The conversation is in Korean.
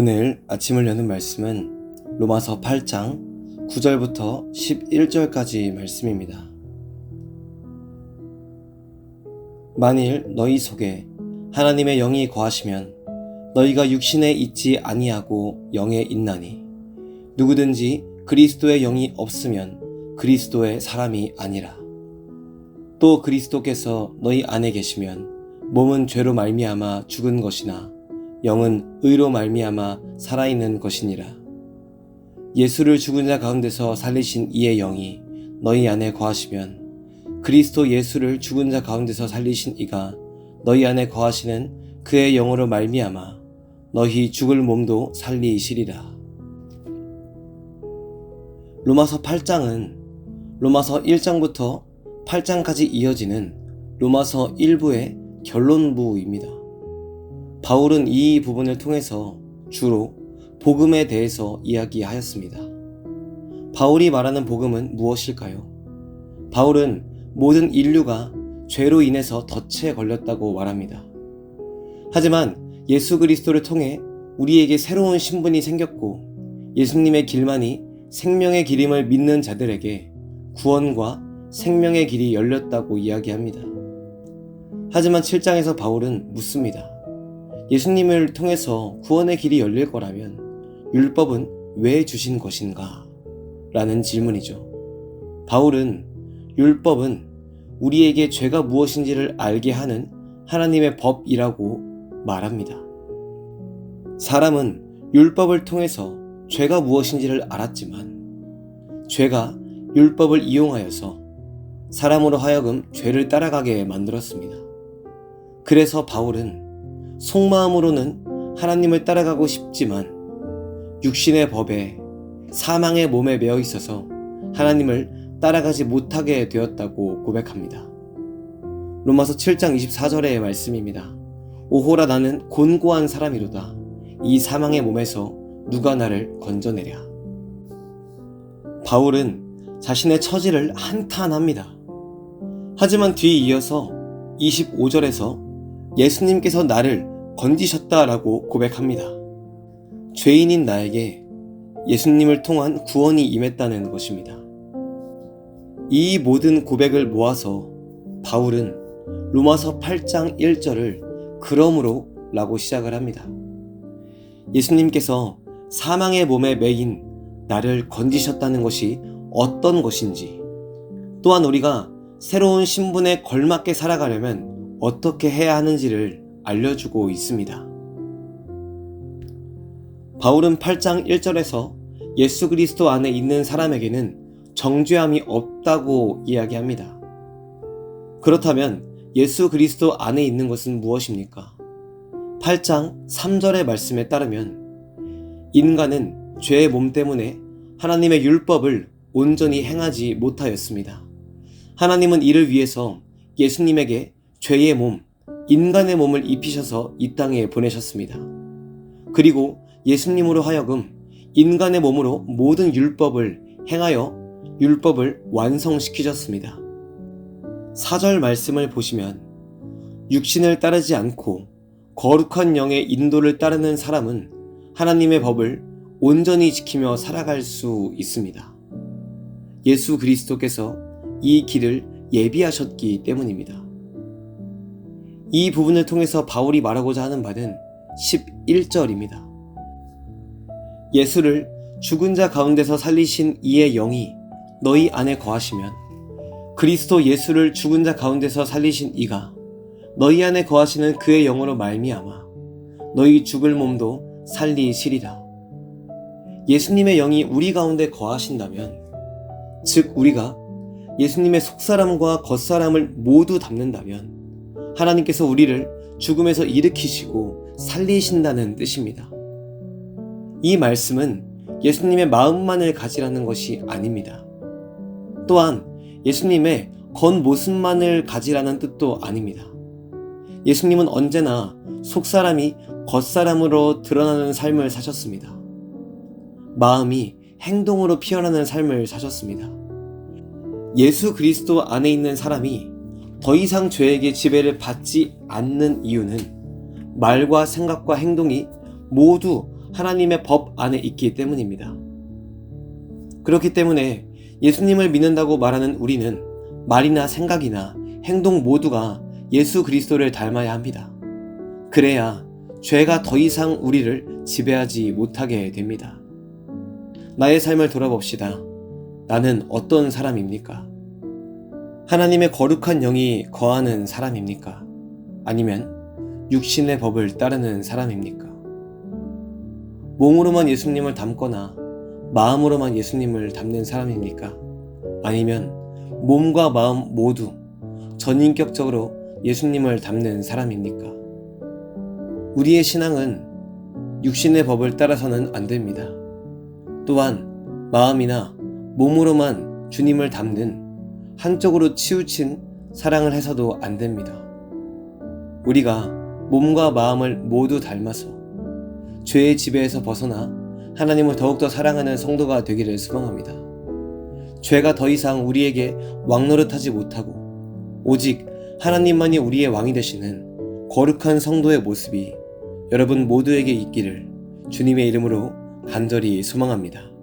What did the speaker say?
오늘 아침을 여는 말씀은 로마서 8장 9절부터 11절까지 말씀입니다. 만일 너희 속에 하나님의 영이 거하시면 너희가 육신에 있지 아니하고 영에 있나니 누구든지 그리스도의 영이 없으면 그리스도의 사람이 아니라. 또 그리스도께서 너희 안에 계시면 몸은 죄로 말미암아 죽은 것이나 영은 의로 말미암아 살아있는 것이니라. 예수를 죽은 자 가운데서 살리신 이의 영이 너희 안에 거하시면 그리스도 예수를 죽은 자 가운데서 살리신 이가 너희 안에 거하시는 그의 영으로 말미암아 너희 죽을 몸도 살리시리라. 로마서 8장은 로마서 1장부터 8장까지 이어지는 로마서 1부의 결론부입니다. 바울은 이 부분을 통해서 주로 복음에 대해서 이야기하였습니다. 바울이 말하는 복음은 무엇일까요? 바울은 모든 인류가 죄로 인해서 덫에 걸렸다고 말합니다. 하지만 예수 그리스도를 통해 우리에게 새로운 신분이 생겼고 예수님의 길만이 생명의 길임을 믿는 자들에게 구원과 생명의 길이 열렸다고 이야기합니다. 하지만 7장에서 바울은 묻습니다. 예수님을 통해서 구원의 길이 열릴 거라면 율법은 왜 주신 것인가? 라는 질문이죠. 바울은 율법은 우리에게 죄가 무엇인지를 알게 하는 하나님의 법이라고 말합니다. 사람은 율법을 통해서 죄가 무엇인지를 알았지만 죄가 율법을 이용하여서 사람으로 하여금 죄를 따라가게 만들었습니다. 그래서 바울은 속마음으로는 하나님을 따라가고 싶지만 육신의 법에 사망의 몸에 매어 있어서 하나님을 따라가지 못하게 되었다고 고백합니다. 로마서 7장 24절의 말씀입니다. 오호라 나는 곤고한 사람이로다. 이 사망의 몸에서 누가 나를 건져내랴. 바울은 자신의 처지를 한탄합니다. 하지만 뒤이어서 25절에서 예수님께서 나를 건지셨다라고 고백합니다. 죄인인 나에게 예수님을 통한 구원이 임했다는 것입니다. 이 모든 고백을 모아서 바울은 로마서 8장 1절을 그러므로 라고 시작을 합니다. 예수님께서 사망의 몸에 매인 나를 건지셨다는 것이 어떤 것인지, 또한 우리가 새로운 신분에 걸맞게 살아가려면 어떻게 해야 하는지를 알려주고 있습니다. 바울은 8장 1절에서 예수 그리스도 안에 있는 사람에게는 정죄함이 없다고 이야기합니다. 그렇다면 예수 그리스도 안에 있는 것은 무엇입니까? 8장 3절의 말씀에 따르면 인간은 죄의 몸 때문에 하나님의 율법을 온전히 행하지 못하였습니다. 하나님은 이를 위해서 예수님에게 죄의 몸, 인간의 몸을 입히셔서 이 땅에 보내셨습니다. 그리고 예수님으로 하여금 인간의 몸으로 모든 율법을 행하여 율법을 완성시키셨습니다. 4절 말씀을 보시면 육신을 따르지 않고 거룩한 영의 인도를 따르는 사람은 하나님의 법을 온전히 지키며 살아갈 수 있습니다. 예수 그리스도께서 이 길을 예비하셨기 때문입니다. 이 부분을 통해서 바울이 말하고자 하는 바는 11절입니다. 예수를 죽은 자 가운데서 살리신 이의 영이 너희 안에 거하시면 그리스도 예수를 죽은 자 가운데서 살리신 이가 너희 안에 거하시는 그의 영으로 말미암아 너희 죽을 몸도 살리시리라. 예수님의 영이 우리 가운데 거하신다면, 즉 우리가 예수님의 속사람과 겉사람을 모두 담는다면 하나님께서 우리를 죽음에서 일으키시고 살리신다는 뜻입니다. 이 말씀은 예수님의 마음만을 가지라는 것이 아닙니다. 또한 예수님의 겉모습만을 가지라는 뜻도 아닙니다. 예수님은 언제나 속사람이 겉사람으로 드러나는 삶을 사셨습니다. 마음이 행동으로 피어나는 삶을 사셨습니다. 예수 그리스도 안에 있는 사람이 더 이상 죄에게 지배를 받지 않는 이유는 말과 생각과 행동이 모두 하나님의 법 안에 있기 때문입니다. 그렇기 때문에 예수님을 믿는다고 말하는 우리는 말이나 생각이나 행동 모두가 예수 그리스도를 닮아야 합니다. 그래야 죄가 더 이상 우리를 지배하지 못하게 됩니다. 나의 삶을 돌아봅시다. 나는 어떤 사람입니까? 하나님의 거룩한 영이 거하는 사람입니까? 아니면 육신의 법을 따르는 사람입니까? 몸으로만 예수님을 닮거나 마음으로만 예수님을 닮는 사람입니까? 아니면 몸과 마음 모두 전인격적으로 예수님을 닮는 사람입니까? 우리의 신앙은 육신의 법을 따라서는 안 됩니다. 또한 마음이나 몸으로만 주님을 닮는 한쪽으로 치우친 사랑을 해서도 안 됩니다. 우리가 몸과 마음을 모두 닮아서 죄의 지배에서 벗어나 하나님을 더욱더 사랑하는 성도가 되기를 소망합니다. 죄가 더 이상 우리에게 왕노릇하지 못하고 오직 하나님만이 우리의 왕이 되시는 거룩한 성도의 모습이 여러분 모두에게 있기를 주님의 이름으로 간절히 소망합니다.